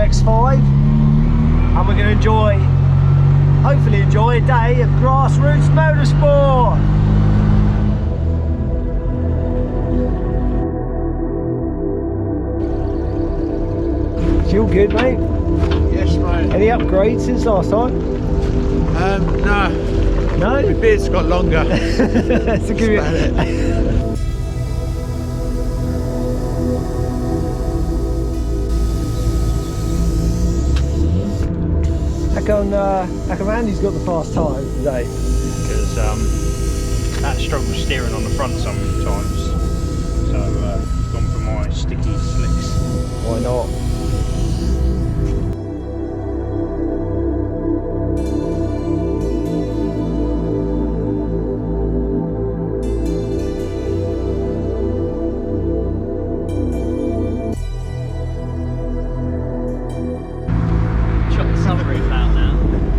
X5 and we're going to hopefully enjoy a day of Grassroots motorsport. You good, mate? Yes, mate. Any upgrades since last time? No. No? My beard's got longer. To give you how come Andy's got the fast tyre today? Because that struggle steering on the front sometimes, so gone for my sticky slicks. Why not?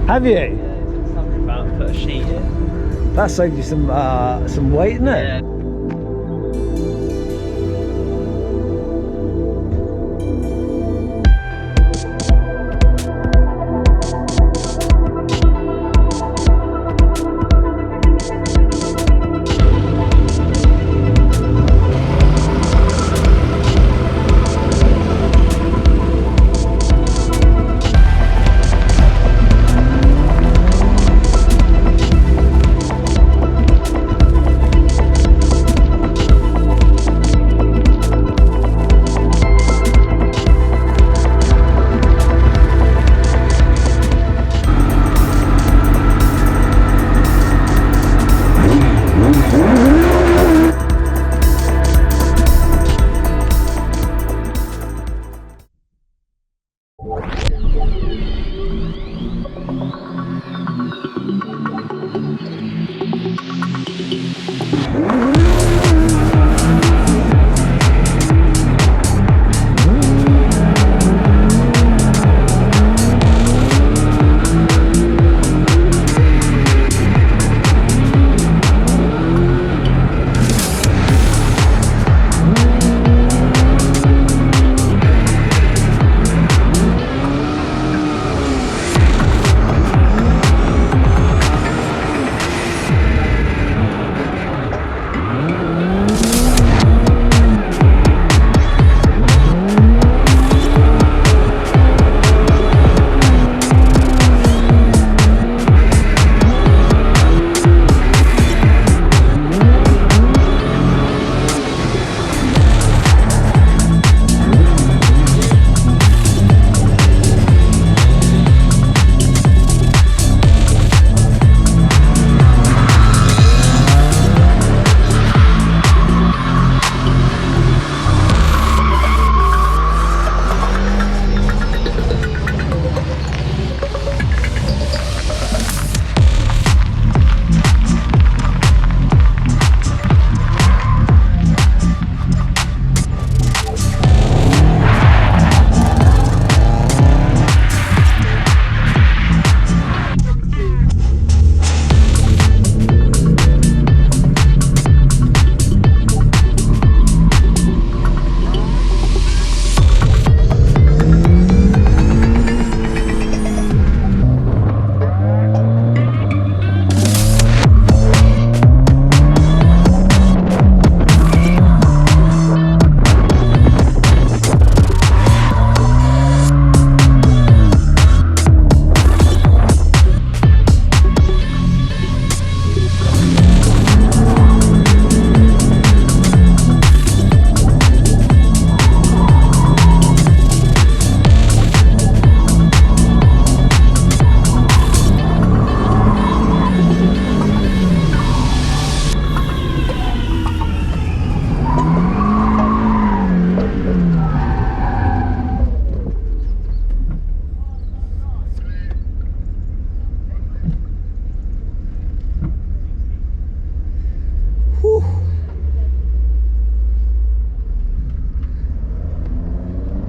Have you? Yeah, took the sunroof out and put a sheet in. That saved you some weight, isn't it? Yeah.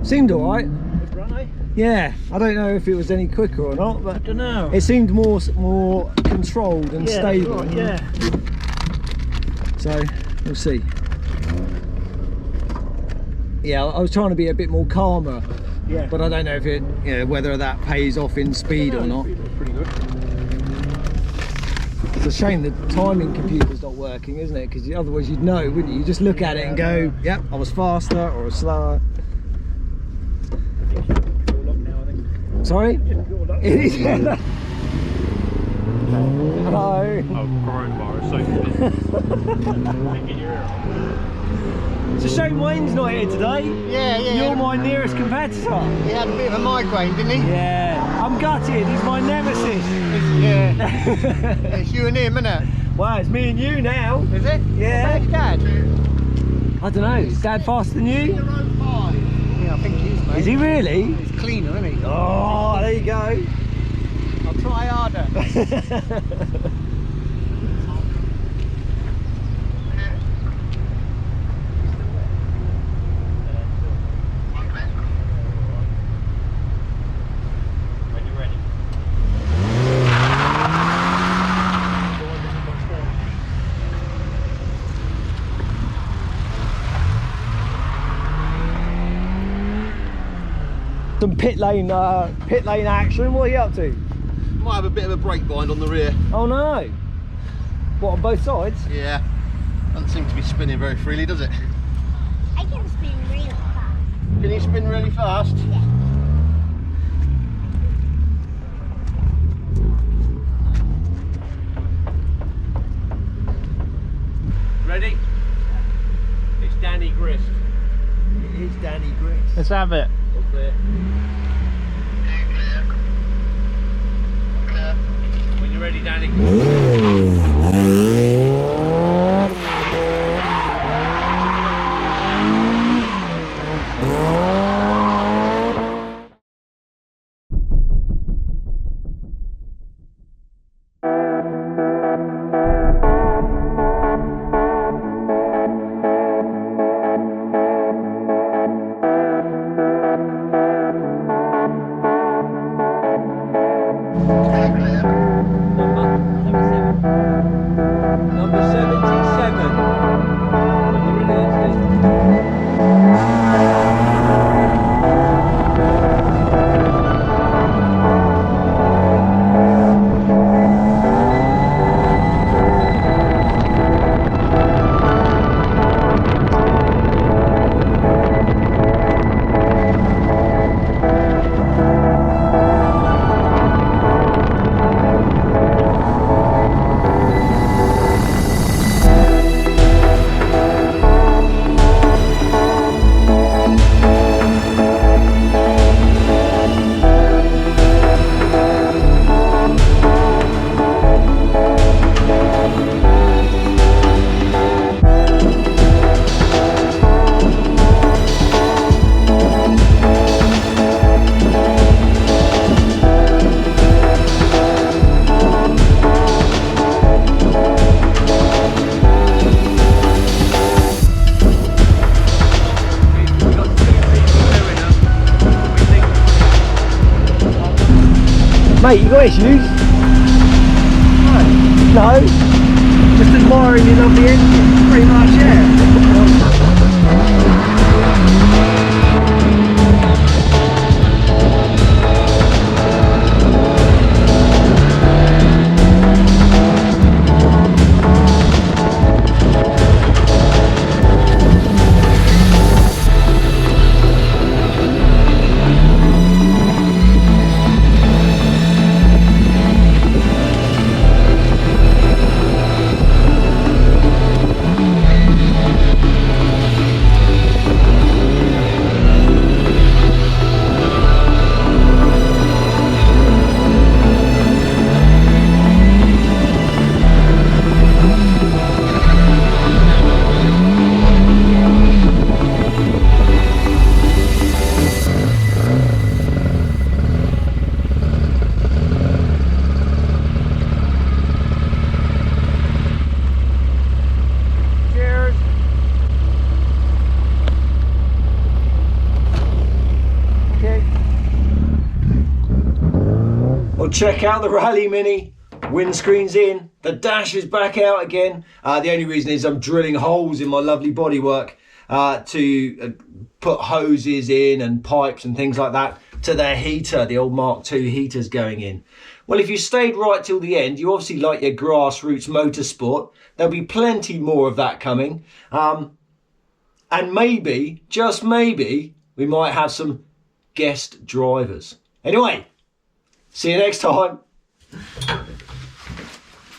Seemed alright. Good run, eh? Yeah, I don't know if it was any quicker or not, but I don't know. it seemed more controlled and stable. Right, yeah. So we'll see. Yeah, I was trying to be a bit more calmer Yeah. But I don't know if it, you know, whether that pays off in speed or not. Pretty good. It's a shame the timing computer's not working, isn't it? Because otherwise you'd know, wouldn't you? You just look at it and go, yep, I was faster or slower. Sorry? It is. Hello. Oh, coronavirus. It's a shame Wayne's not here today. Yeah. You're my nearest competitor. He had a bit of a migraine, didn't he? Yeah. I'm gutted. He's my nemesis. Yeah. It's you and him, isn't it? Well, it's me and you now. Is it? Yeah. Where's Dad? I don't know. Is Dad faster than you? Yeah, I think he is, mate. Is he really? He's cleaner, isn't he? Oh, there you go. I'll try harder. When you're ready. Some pit lane action. What are you up to? Might have a bit of a brake bind on the rear. Oh no. What, on both sides? Yeah. Doesn't seem to be spinning very freely, does it? I can spin really fast. Can you spin really fast? Yeah. Ready? It's Danny Grist. It is Danny Grist. Let's have it. Up there. When you're ready, Danny. Number 77. When you're ready, let's do. Mate, you got issues? No. Just admiring your lovely engine. Pretty much, check out the Rally Mini. Windscreen's in, the dash is back out again. The only reason is I'm drilling holes in my lovely bodywork. to put hoses in and pipes and things like that to their heater, the old Mark II heaters going in. Well, if you stayed right till the end, you obviously like your Grassroots Motorsport. There'll be plenty more of that coming. And maybe, just maybe, we might have some guest drivers. Anyway, see you next time.